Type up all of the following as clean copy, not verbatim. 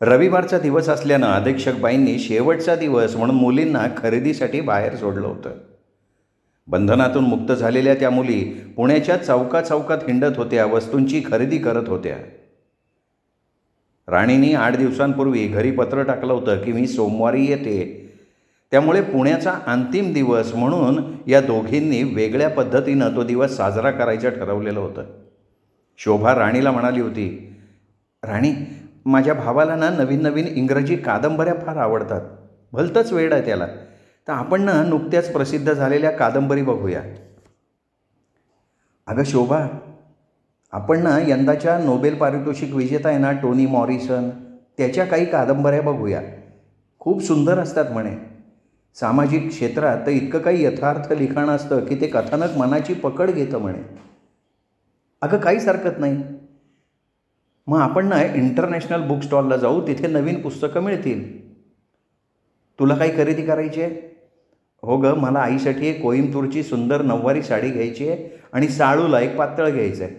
रविवारचा दिवस असल्यानं अधीक्षकबाईंनी शेवटचा दिवस म्हणून मुलींना खरेदीसाठी बाहेर सोडलं होतं. बंधनातून मुक्त झालेल्या त्या मुली पुण्याच्या चौकाचौकात हिंडत होत्या, वस्तूंची खरेदी करत होत्या. राणींनी 8 दिवसांपूर्वी घरी पत्र टाकलं होतं की मी सोमवारी येते. त्यामुळे पुण्याचा अंतिम दिवस म्हणून या दोघींनी वेगळ्या पद्धतीनं तो दिवस साजरा करायचं ठरवलेलं होतं. शोभा राणीला म्हणाली होती, राणी, माझ्या भावाला ना नवीन नवीन इंग्रजी कादंबऱ्या फार आवडतात. भलतंच वेड आहे त्याला. तर आपण ना नुकत्याच प्रसिद्ध झालेल्या कादंबरी बघूया. अगं शोभा, आपण ना यंदाच्या नोबेल पारितोषिक विजेता आहे ना टोनी मॉरिसन, त्याच्या काही कादंबऱ्या बघूया. खूप सुंदर असतात म्हणे. सामाजिक क्षेत्रात तर इतकं काही यथार्थ लिखाण असतं की ते कथानक मनाची पकड घेतं म्हणे. अगं काहीच हरकत नाही. मग आपण ना इंटरनॅशनल बुक स्टॉलला जाऊ, तिथे नवीन पुस्तकं मिळतील. तुला काही खरेदी करायची आहे? हो गं, मला आईसाठी एक कोईम्बतूरची सुंदर नऊवारी साडी घ्यायची आहे आणि साळूला एक पातळ घ्यायचं आहे.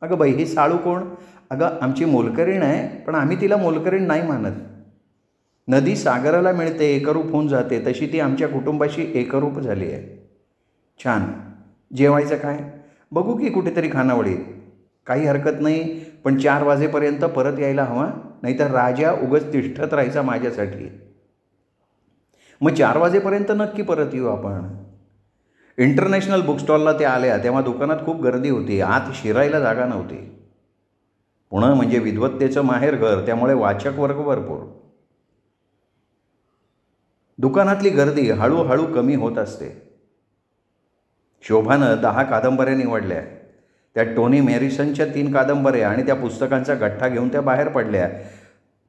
अगं बाई, ही साळू कोण? अगं आमची मोलकरीण आहे, पण आम्ही तिला मोलकरीण नाही मानत. नदी सागराला मिळते, एकरूप होऊन जाते, तशी ती आमच्या कुटुंबाशी एकरूप झाली आहे. छान. जेवायचं काय? बघू की कुठेतरी खानावळीत. काही हरकत नाही, पण 4 वाजेपर्यंत परत यायला हवा, नाहीतर राजा उगाच तिष्ठत राहायचा माझ्यासाठी. मग 4 वाजेपर्यंत नक्की परत येऊ आपण. इंटरनॅशनल बुक स्टॉलला त्या आल्या तेव्हा दुकानात खूप गर्दी होती. आत शिरायला जागा नव्हती. पुणे म्हणजे विद्वत्तेचं माहेरघर, त्यामुळे वाचक वर्ग भरपूर. दुकानातली गर्दी हळूहळू कमी होत असते. शोभानं 10 कादंबऱ्या निवडल्या. त्या टोनी मॉरिसनच्या 3 कादंबऱ्या आणि त्या पुस्तकांचा गठ्ठा घेऊन त्या बाहेर पडल्या.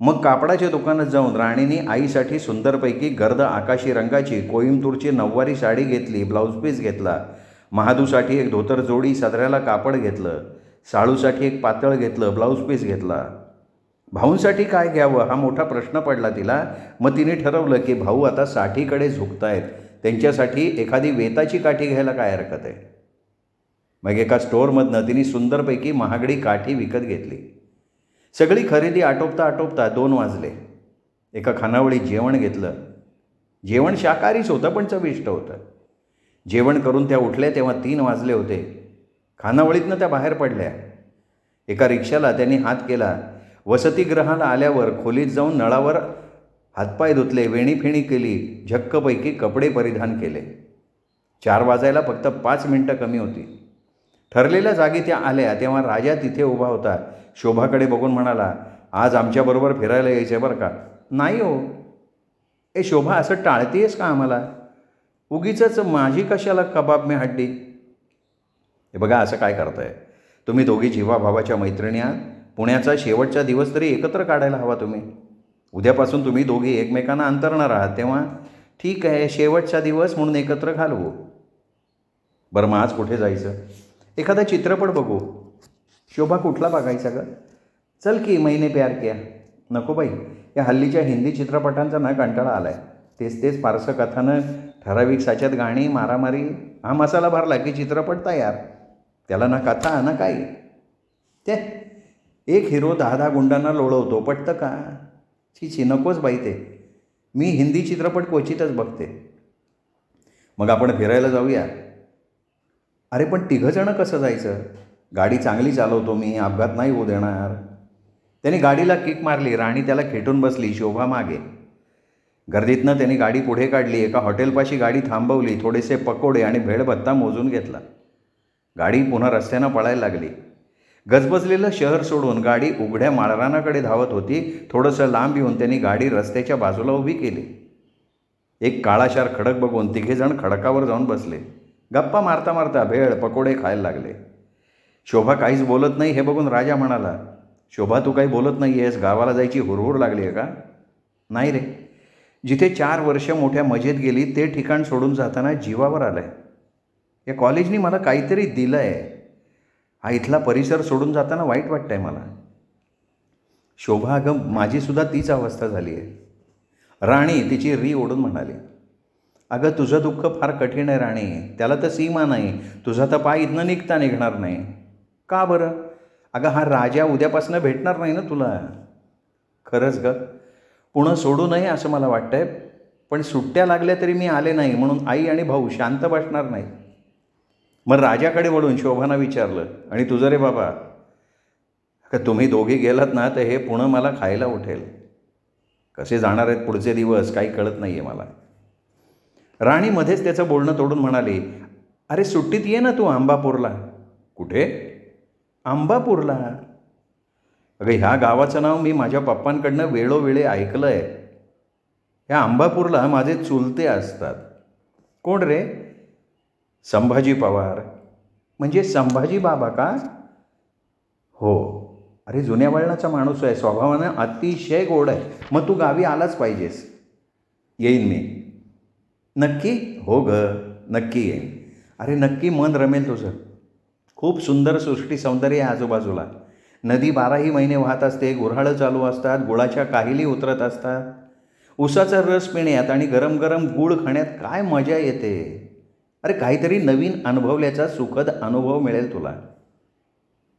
मग कापडाच्या दुकानात जाऊन राणींनी आईसाठी सुंदरपैकी गर्द आकाशी रंगाची कोईम्बतूरची नऊवारी साडी घेतली, ब्लाऊज पीस घेतला. महादूसाठी एक धोतर जोडी, सदऱ्याला कापड घेतलं. साळूसाठी एक पातळ घेतलं, ब्लाऊज पीस घेतला. भाऊंसाठी काय घ्यावं हा मोठा प्रश्न पडला तिला. मग तिने ठरवलं की भाऊ आता साठीकडे झुकतायत, त्यांच्यासाठी एखादी वेताची काठी घ्यायला काय हरकत आहे. मग एका स्टोअरमधनं तिने सुंदरपैकी महागडी काठी विकत घेतली. सगळी खरेदी आटोपता आटोपता 2 वाजले. एका खानावळीत जेवण घेतलं. जेवण शाकाहारीच होतं, पण चविष्ट होतं. जेवण करून त्या उठल्या तेव्हा 3 वाजले होते. खानावळीतनं त्या बाहेर पडल्या. एका रिक्षाला त्यांनी हात केला. वसतिगृहाला आल्यावर खोलीत जाऊन नळावर हातपाय धुतले, वेणीफेणी केली, झक्कपैकी कपडे परिधान केले. 4 वाजायला फक्त 5 मिनिटं कमी होती. ठरलेल्या जागी त्या आल्या तेव्हा राजा तिथे उभा होता. शोभाकडे बघून म्हणाला, आज आमच्याबरोबर फिरायला यायचं आहे बरं का. नाही हो. ए शोभा, असं टाळतेस का आम्हाला? उगीचंच माझी कशाला कबाब में हड्डी. हे बघा, असं काय करताय तुम्ही? दोघी जीवाभावाच्या मैत्रिणी आहात. पुण्याचा शेवटचा दिवस तरी एकत्र काढायला हवा तुम्ही. उद्यापासून तुम्ही दोघी एकमेकांना अंतरणार आहात, तेव्हा ठीक आहे, शेवटचा दिवस म्हणून एकत्र घालवू. बरं, मग आज कुठे जायचं? एखादा चित्रपट बघू. शोभा, कुठला बघायचा गं? चल की मैंने प्यार किया. नको बाई, या हल्लीच्या हिंदी चित्रपटांचा ना कंटाळा आला आहे. तेच तेच फारसं कथानं, ठराविक साच्यात गाणी, मारामारी. हा मसाला भरला की चित्रपट तयार. त्याला ना कथा ना काही. ते एक हिरो 10 गुंडांना लोळवतो, पटतं का? छी, नकोच बाई ते. मी हिंदी चित्रपट क्वचितच बघते. मग आपण फिरायला जाऊया. अरे पण 3 जणं कसं जायचं? गाडी चांगली चालवतो मी, अपघात नाही होऊ देणार. त्याने गाडीला किक मारली. राणी त्याला खेटून बसली, शोभा मागे. गर्दीतनं त्यांनी गाडी पुढे काढली. एका हॉटेलपाशी गाडी थांबवली. थोडेसे पकोडे आणि भेळभत्ता मोजून घेतला. गाडी पुन्हा रस्त्यानं पळायला लागली. गजबजलेलं शहर सोडून गाडी उघड्या माळरानाकडे धावत होती. थोडंसं लांब येऊन त्यांनी गाडी रस्त्याच्या बाजूला उभी केली. एक काळाशार खडक बघून 3 जण खडकावर जाऊन बसले. गप्पा मारता मारता भेळ पकोडे खायला लागले. शोभा काहीच बोलत नाही हे बघून राजा म्हणाला, शोभा, तू काही बोलत नाही आहेस? गावाला जायची हुरहुर लागली आहे का? नाही रे. जिथे 4 वर्ष मोठ्या मजेत गेली ते ठिकाण सोडून जाताना जीवावर आलं आहे. या कॉलेजनी मला काहीतरी दिलं आहे. हा इथला परिसर सोडून जाताना वाईट वाटतं आहे मला. शोभा, अगं माझीसुद्धा तीच अवस्था झाली आहे. राणी तिची री ओढून म्हणाली, अगं तुझं दुःख फार कठीण आहे राणी. त्याला तर सीमा नाही. तुझा तर पाय इथनं निघणार नाही. का बरं? अगं हा राजा उद्यापासून भेटणार नाही ना तुला. खरंच ग, पुणं सोडू नये असं मला वाटतंय, पण सुट्ट्या लागल्या तरी मी आले नाही म्हणून आई आणि भाऊ शांत बसणार नाही. मग राजाकडे वळून शोभानं विचारलं, आणि तुझं रे बाबा, का तुम्ही दोघी गेलात ना तर हे पुणं मला खायला उठेल. कसे जाणार आहेत पुढचे दिवस काही कळत नाही आहे मला. राणी मध्येच त्याचं बोलणं तोडून म्हणाली, अरे सुट्टीत ये ना तू अंबापूरला. कुठे? अंबापूरला. अगं ह्या गावाचं नाव मी माझ्या पप्पांकडनं वेळोवेळी ऐकलं आहे. ह्या अंबापूरला माझे चुलते असतात. कोण रे? संभाजी पवार. म्हणजे संभाजी बाबा का? हो. अरे जुन्या वळणाचा माणूस आहे, स्वभावानं अतिशय गोड आहे. मग तू गावी आलाच पाहिजेस. येईन मी. नक्की? हो ग, नक्की येईन. अरे नक्की, मन रमेल तुझं. खूप सुंदर सृष्टी सौंदर्य आहे आजूबाजूला. नदी 12ही महिने वाहत असते, गुऱ्हाळं चालू असतात, गुळाच्या काहिली उतरत असतात. उसाचा रस पिण्यात आणि गरम गरम गूळ खाण्यात काय मजा येते. अरे काहीतरी नवीन अनुभवल्याचा सुखद अनुभव मिळेल तुला.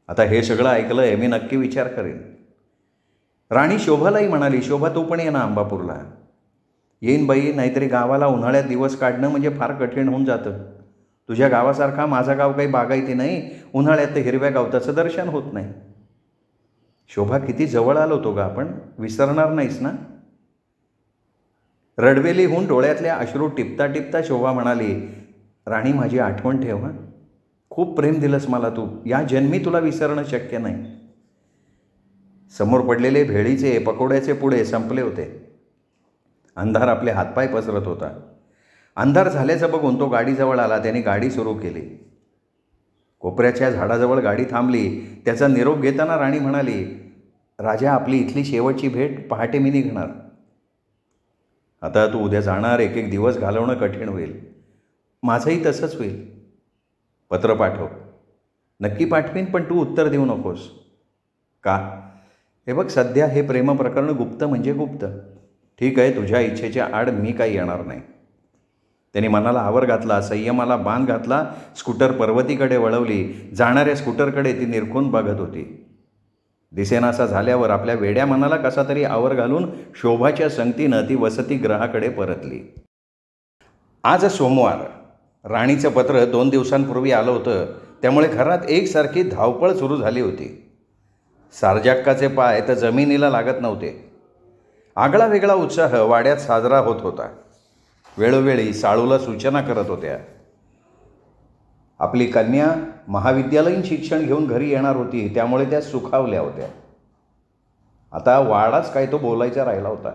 आता हे सगळं ऐकलं आहे, मी नक्की विचार करेन. राणी शोभालाही म्हणाली, शोभा तू पण ये ना अंबापूरला. येईन बाई, नाहीतरी गावाला उन्हाळ्यात दिवस काढणं म्हणजे फार कठीण होऊन जातं. तुझ्या गावासारखा माझा गाव काही बागायती नाही. उन्हाळ्यात तर हिरव्या गवताचं दर्शन होत नाही. शोभा, किती जवळ आलो होतो ग आपण, विसरणार नाहीस ना? रडवेलीहून डोळ्यातल्या अश्रू टिपता टिपता शोभा म्हणाली, राणी माझी आठवण ठेव. खूप प्रेम दिलंस मला तू. या जन्मी तुला विसरणं शक्य नाही. समोर पडलेले भेळीचे पकोड्याचे पुडे संपले होते. अंधार आपले हातपाय पसरत होता. अंधार झाल्याचं बघून तो गाडीजवळ आला. त्याने गाडी सुरू केली. कोपऱ्याच्या झाडाजवळ गाडी थांबली. त्याचा निरोप घेताना राणी म्हणाली, राजा आपली इथली शेवटची भेट, पहाटे मी निघणार. आता तू उद्या जाणार, एक एक दिवस घालवणं कठीण होईल. माझंही तसंच होईल. पत्र पाठव. नक्की पाठवीन, पण तू उत्तर देऊ नकोस. का? हे बघ, सध्या हे प्रेमप्रकरण गुप्त म्हणजे गुप्त. ठीक आहे, तुझ्या इच्छेच्या आड मी काही येणार नाही. त्यांनी मनाला आवर घातला, संयमाला बांध घातला. स्कूटर पर्वतीकडे वळवली. जाणाऱ्या स्कूटरकडे ती निरखून बघत होती. दिसेनासा झाल्यावर आपल्या वेड्या मनाला कसा तरी आवर घालून शोभाच्या संगतीनं ती वसतिगृहाकडे परतली. आज सोमवार. राणीचं पत्र 2 दिवसांपूर्वी आलं होतं, त्यामुळे घरात एकसारखी धावपळ सुरू झाली होती. सारजाक्काचे पाय तर जमिनीला लागत नव्हते. आगळा वेगळा उत्साह वाड्यात साजरा होत होता. वेळोवेळी साळूला सूचना करत होत्या. आपली कन्या महाविद्यालयीन शिक्षण घेऊन घरी येणार होती, त्यामुळे त्या सुखावल्या होत्या. आता वाडाच काय तो बोलायचा राहिला होता.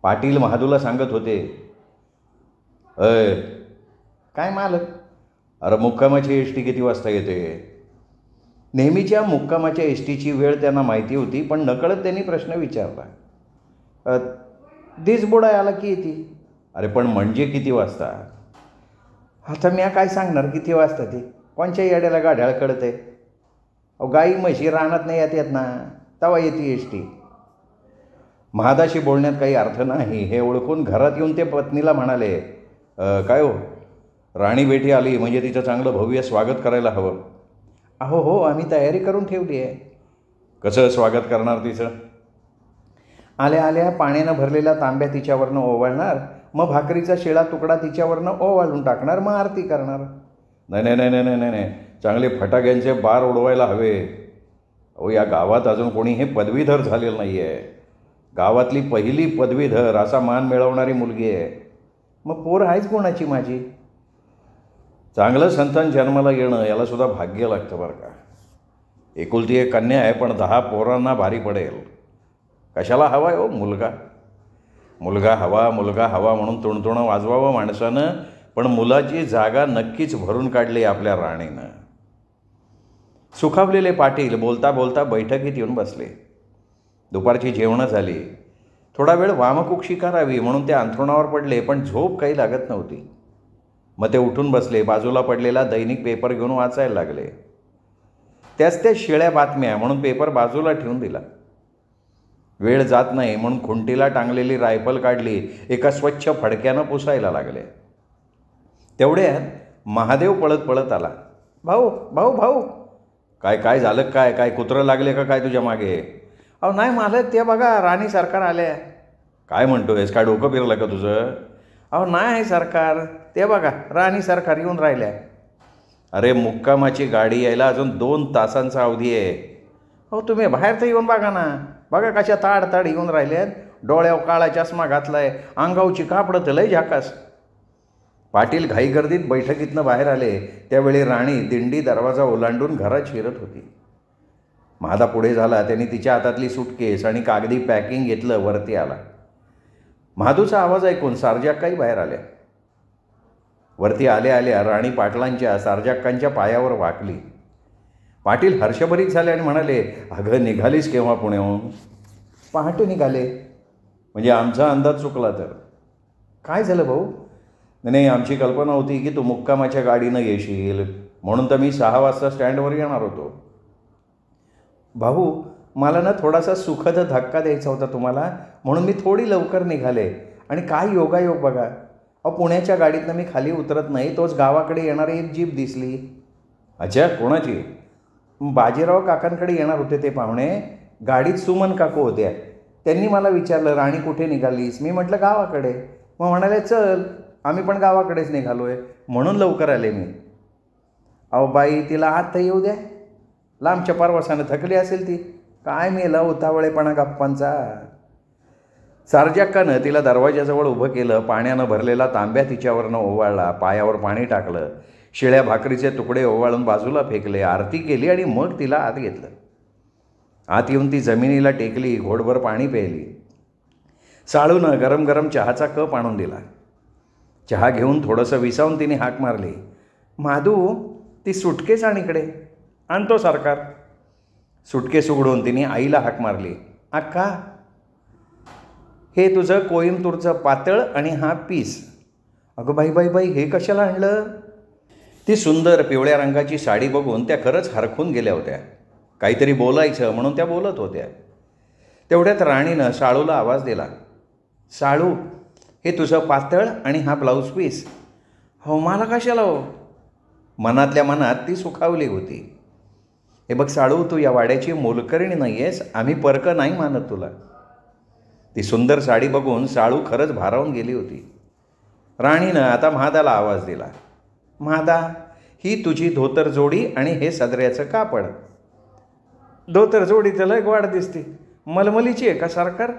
पाटील महादूला सांगत होते, काय मालक? अरे मुक्कामाची एस टी किती वाजता येते? नेहमीच्या मुक्कामाच्या एस टीची वेळ त्यांना माहिती होती, पण नकळत त्यांनी प्रश्न विचारला. दिसबोडा आला की येते. अरे पण म्हणजे किती वाजता? आता मी काय सांगणार किती वाजता ते? कोणच्या येड्याला गाड्याला कळते? अहो गाई म्हशी रानात नाही येत ना, तवा येते एस टी. महादाशी बोलण्यात काही अर्थ नाही हे ओळखून घरात येऊन ते पत्नीला म्हणाले, काय हो, राणी बेटी आली म्हणजे तिचं चांगलं भव्य स्वागत करायला हवं. अहो हो, आम्ही तयारी करून ठेवली आहे. कसं स्वागत करणार तिचं? आल्या आल्या पाण्यानं भरलेला तांब्या तिच्यावरनं ओवाळणार, मग भाकरीचा शिळा तुकडा तिच्यावरनं ओवाळून टाकणार, मग आरती करणार. नाही नाही नाही नाही नाही नाही, चांगले फटाक्यांचे बार उडवायला हवे. अहो या गावात अजून कोणी हे पदवीधर झालेलं नाही आहे. गावातली पहिली पदवीधर असा मान मिळवणारी मुलगी आहे. मग पोर आहेच कोणाची माझी? चांगलं संतान जन्माला येणं याला सुद्धा भाग्य लागतं बरं का. एकुलती एक कन्या आहे, पण 10 पोरांना भारी पडेल. कशाला हवा आहे हो मुलगा? मुलगा हवा, मुलगा हवा म्हणून तुणतुणं वाजवावं माणसानं, पण मुलाची जागा नक्कीच भरून काढली आपल्या राणीनं. सुखावलेले पाटील बोलता बोलता बैठकीत येऊन बसले. दुपारची जेवणं झाली. थोडा वेळ वामकुक्षी करावी म्हणून ते अंथरुणावर पडले, पण झोप काही लागत नव्हती. मग ते उठून बसले. बाजूला पडलेला दैनिक पेपर घेऊन वाचायला लागले. त्याच त्या शिळ्या बातम्या म्हणून पेपर बाजूला ठेवून दिला. वेळ जात नाही म्हणून खुंटीला टांगलेली रायफल काढली. एका स्वच्छ फडक्यानं पुसायला लागले. तेवढ्यात महादेव पळत पळत आला. भाऊ भाऊ भाऊ. काय काय झालं? काय काय कुत्रं लागले का काय तुझ्या मागे? अहो नाही मालक, ते बघा राणी सरकार आले. काय म्हणतोयस, काय डोकं फिरलं का तुझं? अहो नाही सरकार, ते बघा राणी सरकार येऊन राहिल्या. अरे मुक्कामाची गाडी यायला अजून 2 तासांचा अवधी आहे. हो तुम्ही बाहेर तर येऊन बघा ना, बघा कशा ताड येऊन राहिल्यात. डोळ्यावर काळा चष्मा घातलाय, अंगावची कापडं तर लय झाकास. पाटील घाईगर्दीत बैठकीतनं बाहेर आले त्यावेळी राणी दिंडी दरवाजा ओलांडून घरात शिरत होती. महादा पुढे झाला. त्यांनी तिच्या हातातली सुटकेस आणि कागदी पॅकिंग घेतलं, वरती आला. महादूचा आवाज ऐकून सारजाक्काही बाहेर आल्या. वरती आल्या राणी पाटलांच्या सारजाक्कांच्या पायावर वाकली. पाटील हर्षभरीत झाले आणि म्हणाले, अगं निघालीस केव्हा पुण्याहून? पहाटे निघाले. म्हणजे आमचा अंदाज चुकला तर? काय झालं भाऊ? नाही, आमची कल्पना होती की तू मुक्कामाच्या गाडीनं येशील, म्हणून तर मी 6 वाजता स्टँडवर येणार होतो. भाऊ मला ना थोडासा सुखद धक्का द्यायचा होता तुम्हाला, म्हणून मी थोडी लवकर निघाले. आणि काय योगायोग बघा, अहो पुण्याच्या गाडीतनं मी खाली उतरत नाही, तोच गावाकडे येणारी एक जीप दिसली. अच्छा, कोणाची? बाजीराव काकांकडे येणार होते ते पाहुणे. गाडीत सुमन काकू होत्या. त्यांनी मला विचारलं, राणी कुठे निघालीस? मी म्हटलं गावाकडे. मग म्हणाले, चल आम्ही पण गावाकडेच निघालो आहे, म्हणून लवकर आले मी. अहो बाई, तिला आत तर येऊ द्या, लांबच्या परवासानं थकली असेल ती. काय मेला उतावळेपणा गप्पांचा. सारजाक्कानं तिला दरवाजाजवळ उभं केलं. पाण्यानं भरलेला तांब्या तिच्यावरनं ओवाळला, पायावर पाणी टाकलं, शिळ्या भाकरीचे तुकडे ओवाळून बाजूला फेकले, आरती केली आणि मग तिला आत घेतलं. आत येऊन ती जमिनीला टेकली, घोडभर पाणी प्यायली. साळूनं गरम गरम चहाचा कप आणून दिला. चहा घेऊन थोडंसं विसावून तिने हाक मारली, माधू ती सुटकेस आण इकडे. आणतो सरकार. सुटकेस उघडून तिने आईला हाक मारली, अक्का हे तुझं कोईम्बतूरचं पातळ आणि हा पीस. अगं बाई बाई बाई, हे कशाला आणलं? ती सुंदर पिवळ्या रंगाची साडी बघून त्या खरंच हरखून गेल्या होत्या. काहीतरी बोलायचं म्हणून त्या बोलत होत्या. तेवढ्यात राणीनं साळूला आवाज दिला, साळू हे तुझं पातळ आणि हा ब्लाऊज पीस. हो मला कशाला हो? मनातल्या मनात ती सुखावली होती. हे बघ साळू, तू या वाड्याची मोलकरणी नाही आहेस, आम्ही परकं नाही मानत तुला. ती सुंदर साडी बघून साळू खरंच भारावून गेली होती. राणीनं आता महादाला आवाज दिला, महादा ही तुझी धोतर जोडी आणि हे सदऱ्याचं कापड. धोतर जोडी त्याला एक वाढ दिसते, मलमलीची आहे का सरकार?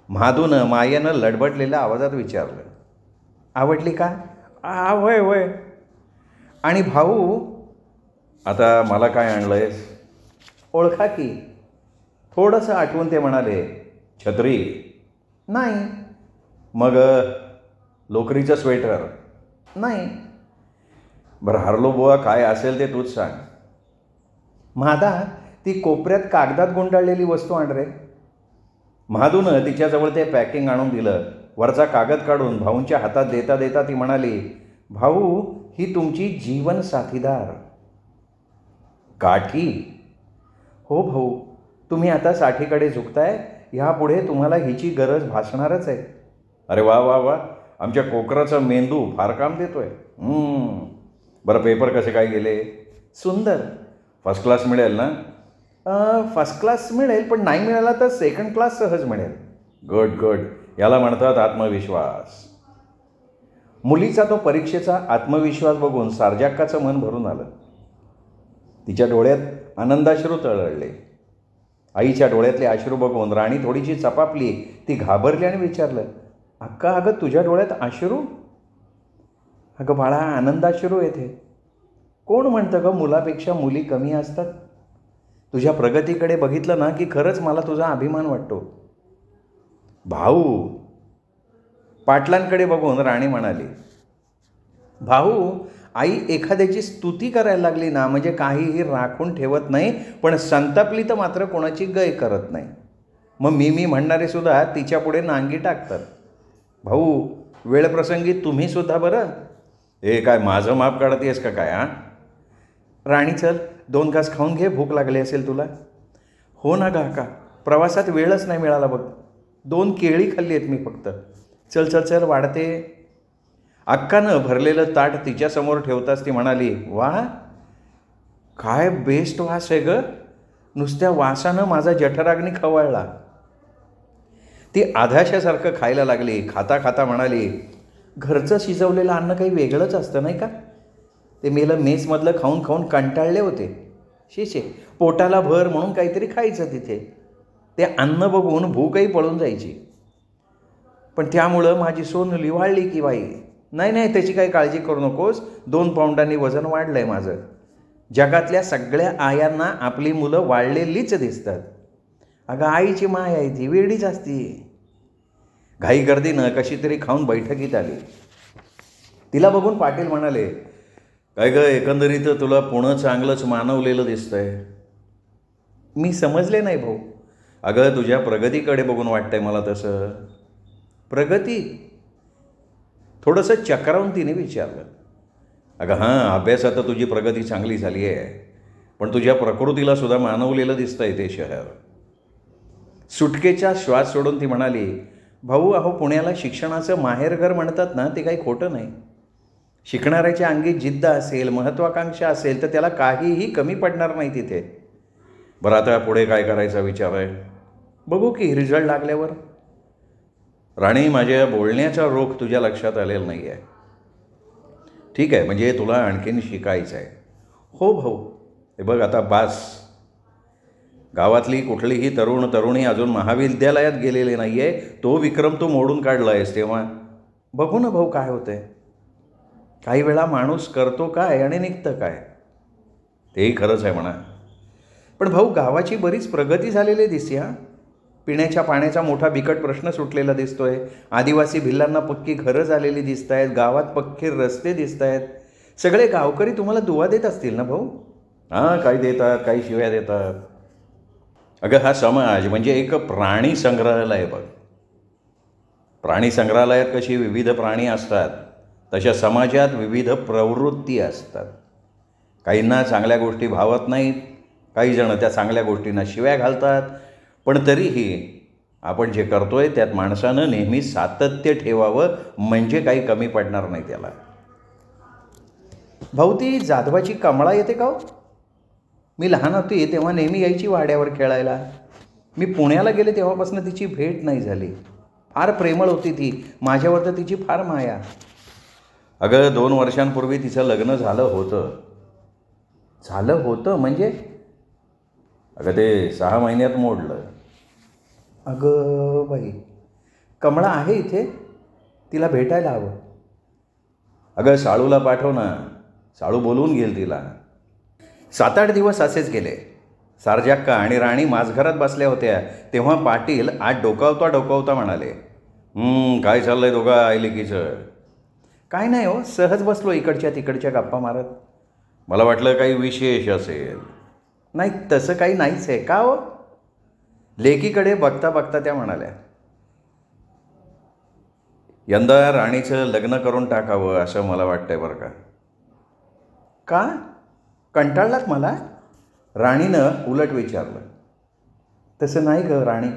महादूनं मायेनं लडबडलेल्या आवाजात विचारलं, आवडली का? होय होय. आणि भाऊ आता मला काय आणलं आहेस? ओळखा की. थोडंसं आठवून ते म्हणाले, छत्री? नाही. मग लोकरीचं स्वेटर? नाही. बरं हारलो बुवा, काय असेल ते तूच सांग. महादा ती कोपऱ्यात कागदात गुंडाळलेली वस्तू आण रे. महादूनं तिच्याजवळ ते पॅकिंग आणून दिलं. वरचा कागद काढून भाऊंच्या हातात देता देता ती म्हणाली, भाऊ ही तुमची जीवन साथीदार. काठी? हो भाऊ, तुम्ही आता साठीकडे झुकताय, ह्यापुढे तुम्हाला हिची गरज भासणारच आहे. अरे वा वा वा, आमच्या कोकराचा मेंदू फार काम देतोय. बरं पेपर कसे काय गेले? सुंदर. फर्स्ट क्लास मिळेल ना? फर्स्ट क्लास मिळेल, पण नाही मिळाला तर सेकंड क्लास सहज मिळेल. गुड गुड, याला म्हणतात आत्मविश्वास. मुलीचा तो परीक्षेचा आत्मविश्वास बघून सारजाक्काचं मन भरून आलं. तिच्या डोळ्यात आनंदाश्रू तळवळले. आईच्या डोळ्यातले अश्रू बघून राणी थोडीशी चपापली. ती घाबरली आणि विचारलं, अक्का अगं तुझ्या डोळ्यात अश्रू? अगं बाळा, आनंदाश्रू येते. कोण म्हणतं गं मुलापेक्षा मुली कमी असतात? तुझ्या प्रगतीकडे बघितलं ना की खरंच मला तुझा अभिमान वाटतो. भाऊ. पाटलांकडे बघून राणी म्हणाली, भाऊ आई एखाद्याची स्तुती करायला लागली ना म्हणजे काहीही राखून ठेवत नाही, पण संतापली तर मात्र कोणाची गय करत नाही. मग मी म्हणणारे सुद्धा तिच्यापुढे नांगी टाकतात. भाऊ वेळप्रसंगी तुम्हीसुद्धा बरं. हे काय माझं माप काढतेस का काय? राणी चल 2 घास खाऊन घे, भूक लागली असेल तुला. हो ना काका, प्रवासात वेळच नाही मिळाला बघ. 2 केळी खाल्ली आहेत मी फक्त. चल चल चल वाढते. अक्कानं भरलेलं ताट तिच्यासमोर ठेवताच ती म्हणाली, वा काय बेस्ट वास आहे गं. नुसत्या वासानं माझा जठराग्नी खवळला. ती आधाशासारखं खायला लागली. खाता खाता म्हणाली, घरचं शिजवलेलं अन्न काही वेगळंच असतं नाही का? ते मेलं मेसमधलं खाऊन खाऊन कंटाळले होते. शे पोटाला भर म्हणून काहीतरी खायचं तिथे. ते अन्न बघून भूकही पळून जायची. पण त्यामुळं माझी सोनली वाढली की बाई. नाही त्याची काही काळजी करू नकोस, 2 पाऊंडांनी वजन वाढलं आहे माझं. जगातल्या सगळ्या आयांना आपली मुलं वाढलेलीच दिसतात. अगं आईची माय आहे ती वेडीच असती. घाई गर्दीनं कशी तरी खाऊन बैठकीत आली. तिला बघून पाटील म्हणाले, काय ग, एकंदरीत तुला पुणं चांगलंच मानवलेलं दिसतंय. मी समजले नाही भाऊ. अगं तुझ्या प्रगतीकडे बघून वाटतंय मला तसं. प्रगती? थोडंसं चक्रावून तिने विचारलं. अगं हां, अभ्यासात तुझी प्रगती चांगली झाली आहे, पण तुझ्या प्रकृतीला सुद्धा मानवलेलं दिसतंय ते शहर. सुटकेचा श्वास सोडून ती म्हणाली, भाऊ अहो पुण्याला शिक्षणाचं माहेरघर म्हणतात ना, ते काही खोटं नाही. शिकणाऱ्याच्या अंगी जिद्द असेल, महत्त्वाकांक्षा असेल तर त्याला काहीही कमी पडणार नाही तिथे. बरं आता पुढे काय करायचा विचार आहे? बघू की रिझल्ट लागल्यावर. राणी, माझ्या बोलण्याचा रोख तुझ्या लक्षात आलेला नाही आहे. ठीक आहे, म्हणजे तुला आणखीन शिकायचं आहे. हो भाऊ. हे बघ आता बास. गावातली कुठलीही तरुणी अजून महाविद्यालयात गेलेली नाही आहे. तो विक्रम तू मोडून काढला आहेस तेव्हा. बघू ना भाऊ काय होतंय. काही वेळा माणूस करतो काय आणि निघतं काय. तेही खरंच आहे म्हणा. पण भाऊ गावाची बरीच प्रगती झालेली दिसते. हां, पिण्याच्या पाण्याचा मोठा बिकट प्रश्न सुटलेला दिसतोय. आदिवासी भिल्लांना पक्की घरं झालेली दिसत आहेत. गावात पक्के रस्ते दिसत आहेत. सगळे गावकरी तुम्हाला दुवा देत असतील ना भाऊ? हां, काही देतात, काही शिव्या देतात. अगं हा समाज म्हणजे एक प्राणी संग्रहालय बघ. प्राणी संग्रहालयात कशी विविध प्राणी असतात, तशा समाजात विविध प्रवृत्ती असतात. काहींना चांगल्या गोष्टी भावत नाहीत, काही जण त्या चांगल्या गोष्टींना शिव्या घालतात. पण तरीही आपण जे करतोय त्यात माणसानं नेहमी सातत्य ठेवावं, म्हणजे काही कमी पडणार नाही त्याला. भाऊ ती जाधवाची कमळा येते का हो? मी लहान होती तेव्हा नेहमी यायची वाड्यावर खेळायला. मी पुण्याला गेले तेव्हापासून तिची भेट नाही झाली. फार प्रेमळ होती ती. माझ्यावर तर तिची फार माया. अगं 2 वर्षांपूर्वी तिचं लग्न झालं होतं म्हणजे? अगं ते 6 महिन्यात मोडलं. अगं बाई, कमळा आहे इथे? तिला भेटायला हवं. अगं साळूला पाठव ना, साळू बोलवून घेईल तिला. 7-8 दिवस असेच गेले. सारजाक्का आणि राणी माझघरात बसल्या होत्या तेव्हा पाटील आज डोकावता म्हणाले, काय चाललंय दोघा आईलिकीचं? काय नाही हो, सहज बसलो इकडच्या तिकडच्या गप्पा मारत. मला वाटलं काही विशेष असेल. नाही तसं काही नाहीच आहे. का हो? लेकीकडे बघता बघता त्या म्हणाल्या, यंदा राणीचं लग्न करून टाकावं असं मला वाटतंय बरं का. का? कंटाळलात मला? राणीनं उलट विचारलं. तसं नाही ग राणी.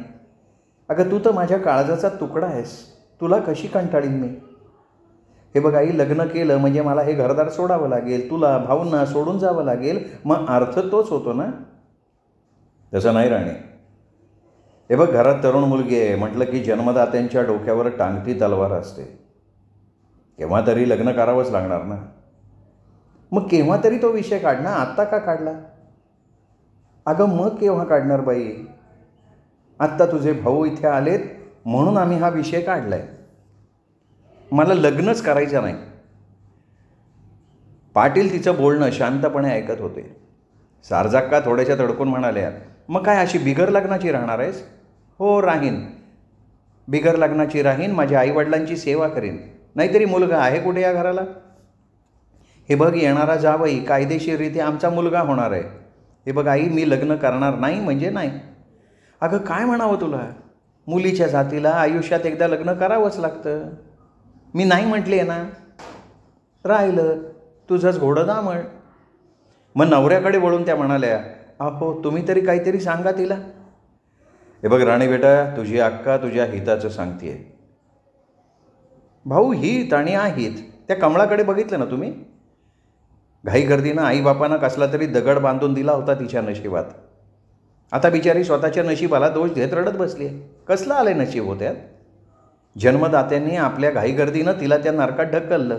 अगं तू तर माझ्या काळजाचा तुकडा आहेस. तुला कशी कंटाळीन मी? हे बघ आई, लग्न केलं म्हणजे मला हे घरदार सोडावं लागेल, तुला भाऊंना सोडून जावं लागेल, मग अर्थ तोच होतो ना. तसं नाही राणी. हे बघ, घरात तरुण मुलगी आहे म्हटलं की जन्मदात्यांच्या डोक्यावर टांगती तलवार असते. केव्हा तरी लग्न करावंच लागणार ना. मग केव्हा तरी तो विषय काढ ना, आत्ता का काढला? अगं मग केव्हा काढणार बाई? आत्ता तुझे भाऊ इथे आलेत म्हणून आम्ही हा विषय काढलाय. मला लग्नच करायचं नाही. पाटील तिचं बोलणं शांतपणे ऐकत होते. सारजाक्का थोड्याशा तडकून म्हणाल्या, मग काय अशी बिगर लग्नाची राहणार आहेस? हो राहीन, बिगर लग्नाची राहीन. माझ्या आईवडिलांची सेवा करीन. नाहीतरी मुलगा आहे कुठे या घराला? हे बघ, येणारा जावई कायदेशीररित्या आमचा मुलगा होणार आहे. हे बघ आई, मी लग्न करणार नाही म्हणजे नाही. अगं काय म्हणावं तुला? मुलीच्या जातीला आयुष्यात एकदा लग्न करावंच लागतं. मी नाही म्हटली आहे ना. राहिलं तुझंच घोडं दामळ. मग नवऱ्याकडे वळून त्या म्हणाल्या, अहो तुम्ही तरी काहीतरी सांगा तिला. हे बघ राणी बेटा, तुझी अक्का तुझ्या हिताचं सांगतेय. भाऊ हित आणि अहित, त्या कमळाकडे बघितलं ना तुम्ही? घाई गर्दीनं आईबापानं कसला तरी दगड बांधून दिला होता तिच्या नशिबात. आता बिचारी स्वतःच्या नशिबाला दोष देत रडत बसली आहे. कसलं आलं आहे नशीब होत्यात? जन्मदात्यांनी आपल्या घाईगर्दीनं तिला त्या नरकात ढकललं.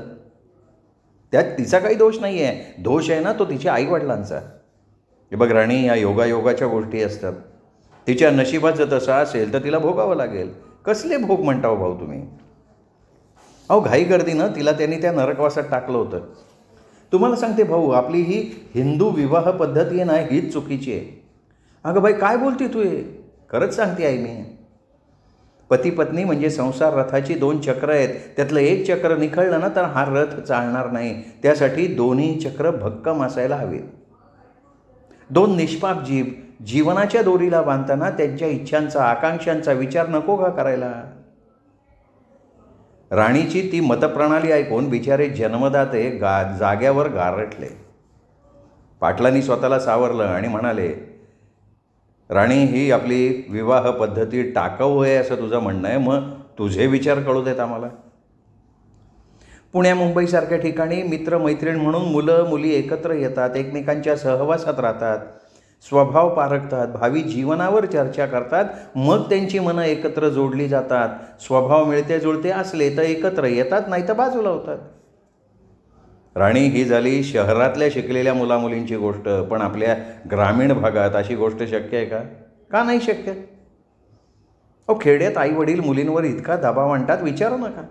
त्यात तिचा काही दोष नाही आहे. दोष आहे ना तो तिच्या आईवडिलांचा. हे बघ राणी, या योगायोगाच्या गोष्टी असतात. तिच्या नशिबात जर तसं असेल तर तिला भोगावं लागेल. कसले भोग म्हणता हो भाऊ तुम्ही? अहो, घाईगर्दीनं तिला त्यांनी त्या नरकवासात टाकलं होतं. तुम्हाला सांगते भाऊ, आपली ही हिंदू विवाह पद्धती आहे ना, हीच चुकीची आहे. अगं बाई, काय बोलते तू? हे खरंच सांगते आई मी. पती पत्नी म्हणजे संसार रथाची 2 चक्र आहेत. त्यातलं एक चक्र निखळलं ना तर हा रथ चालणार नाही. त्यासाठी दोन्ही चक्र भक्कम असायला हवेत. 2 निष्पाप जीव जीवनाच्या दोरीला बांधताना त्यांच्या इच्छांचा, आकांक्षांचा विचार नको का करायला? राणीची ती मतप्रणाली ऐकून बिचारे जन्मदाते जाग्यावर गारटले. पाटलांनी स्वतःला सावरलं आणि म्हणाले, राणी, ही आपली विवाह पद्धती टाकाऊ आहे असं तुझं म्हणणं आहे. मग तुझे विचार कळू देत आम्हाला. पुण्या मुंबईसारख्या ठिकाणी मित्रमैत्रीण म्हणून मुलं मुली एकत्र येतात, एकमेकांच्या सहवासात राहतात, स्वभाव पारखतात, भावी जीवनावर चर्चा करतात. मग त्यांची मनं एकत्र जोडली जातात. स्वभाव मिळते जुळते असले तर एकत्र येतात, नाही तर बाजूला होतात. राणी, ही झाली शहरातल्या शिकलेल्या मुलामुलींची गोष्ट. पण आपल्या ग्रामीण भागात अशी गोष्ट शक्य आहे का? का नाही शक्य? अहो, खेड्यात आई वडील मुलींवर इतका दबाव आणतात, विचारू नका.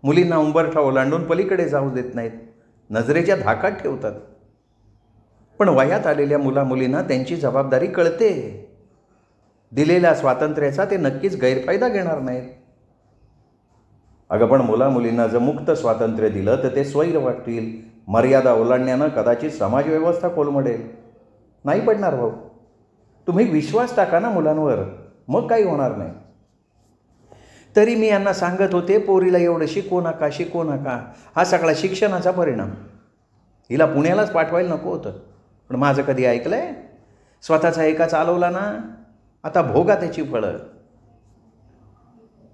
मुलींना उंबरठा ओलांडून पलीकडे जाऊ देत नाहीत, नजरेच्या धाकात ठेवतात. पण वयात आलेल्या मुलामुलींना त्यांची जबाबदारी कळते. दिलेल्या स्वातंत्र्याचा ते नक्कीच गैरफायदा घेणार नाहीत. अगं, पण मुलामुलींना जर मुक्त स्वातंत्र्य दिलं तर ते स्वैर वाटतील. मर्यादा ओलांडण्यानं कदाचित समाजव्यवस्था कोलमडेल. नाही पडणार भाऊ. तुम्ही विश्वास टाका ना मुलांवर, मग काही होणार नाही. तरी मी यांना सांगत होते, पोरीला एवढं शिकवू नका, शिकवू नका. हा सगळा शिक्षणाचा परिणाम. हिला पुण्यालाच पाठवायला नको होतं. पण माझं कधी ऐकलं आहे? स्वतःचा एका चालवला ना, आता भोगा त्याची फळं.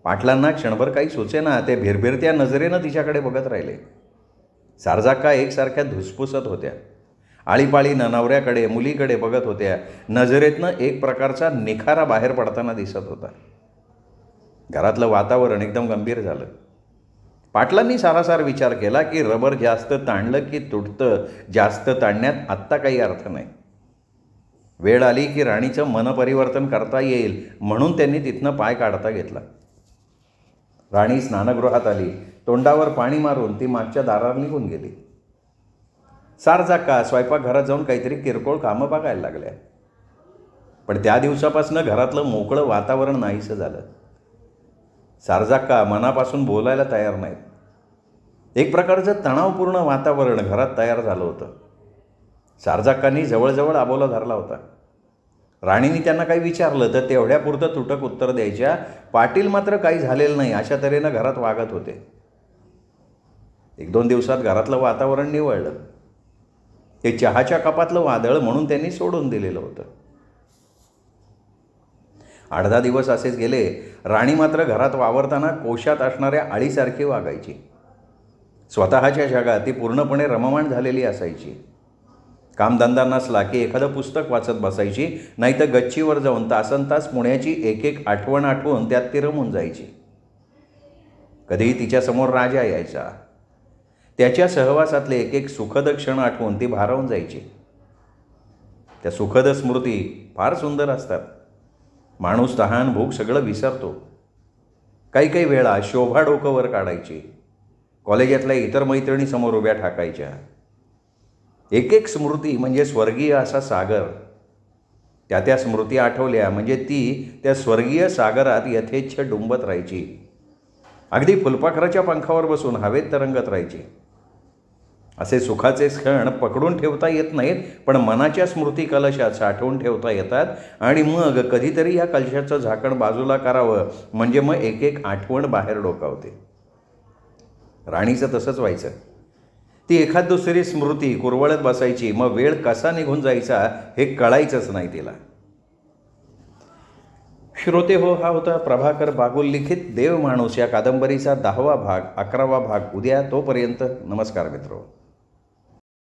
पाटलांना क्षणभर काही सुचेना. ते भिरभिरत्या नजरेनं तिच्याकडे बघत राहिले. सारजाक्का एकसारख्या धुसफुसत होत्या. आळीपाळीनं नवऱ्याकडे, मुलीकडे बघत होत्या. नजरेतनं एक प्रकारचा निखारा बाहेर पडताना दिसत होता. घरातलं वातावरण एकदम गंभीर झालं. पाटलांनी सारासार विचार केला की रबर जास्त ताणलं की तुटतं. जास्त ताणण्यात आत्ता काही अर्थ नाही. वेळ आली की राणीचं मनपरिवर्तन करता येईल म्हणून त्यांनी तिथनं पाय काढता घेतला. राणी स्नानगृहात आली. तोंडावर पाणी मारून ती मागच्या दारावर निघून गेली. सारजाक्का स्वयंपाकघरात जाऊन काहीतरी किरकोळ कामं बघायला लागल्या. पण त्या दिवसापासून घरातलं मोकळं वातावरण नाहीसं झालं. सारजाक्का मनापासून बोलायला तयार नाहीत. एक प्रकारचं तणावपूर्ण वातावरण घरात तयार झालं होतं. सारजाक्कांनी जवळजवळ आबोला धरला होता. राणीने त्यांना काही विचारलं तर तेवढ्यापुरतं तुटक उत्तर द्यायच्या. पाटील मात्र काही झालेलं नाही अशा तऱ्हेनं घरात वागत होते. 1-2 दिवसात घरातलं वातावरण निवळलं. ते चहाच्या कपातलं वादळ म्हणून त्यांनी सोडून दिलेलं होतं. 8-10 दिवस असेच गेले. राणी मात्र घरात वावरताना कोशात असणाऱ्या आळीसारखी वागायची. स्वतःच्या जगात ती पूर्णपणे रममाण झालेली असायची. कामधंदा नसला की एखादं पुस्तक वाचत बसायची, नाही तर गच्चीवर जाऊन तासनतास पुण्याची एक एक आठवण आठवून त्यात ती रमून जायची. कधीही तिच्यासमोर राजा यायचा. त्याच्या सहवासातले एक एक सुखद क्षण आठवून ती भारावून जायची. त्या सुखद स्मृती फार सुंदर असतात. माणूस तहान भूक सगळं विसरतो. काही काही वेळा शोभा डोकं वर काढायची. कॉलेजातल्या इतर मैत्रिणीसमोर उभ्या ठाकायच्या. एक एक स्मृती म्हणजे स्वर्गीय असा सागर. त्या स्मृती आठवल्या म्हणजे ती त्या स्वर्गीय सागरात यथेच्छ डुंबत राहायची. अगदी फुलपाखराच्या पंखावर बसून हवेत तरंगत राहायची. असे सुखाचे क्षण पकडून ठेवता येत नाहीत, पण मनाच्या स्मृती कलशात साठवून ठेवता येतात. आणि मग कधीतरी या कलशाचं झाकण बाजूला करावं म्हणजे मग एक एक आठवण बाहेर डोकावते. राणीचं तसंच व्हायचं. ती एखाद दुसरी स्मृती कुरवळत बसायची. मग वेळ कसा निघून जायचा हे कळायचंच नाही तिला. श्रोते हो, हा होता प्रभाकर बागुल लिखित देव माणूस या कादंबरीचा 10वा भाग, 11वा भाग उद्या. तोपर्यंत नमस्कार मित्रो.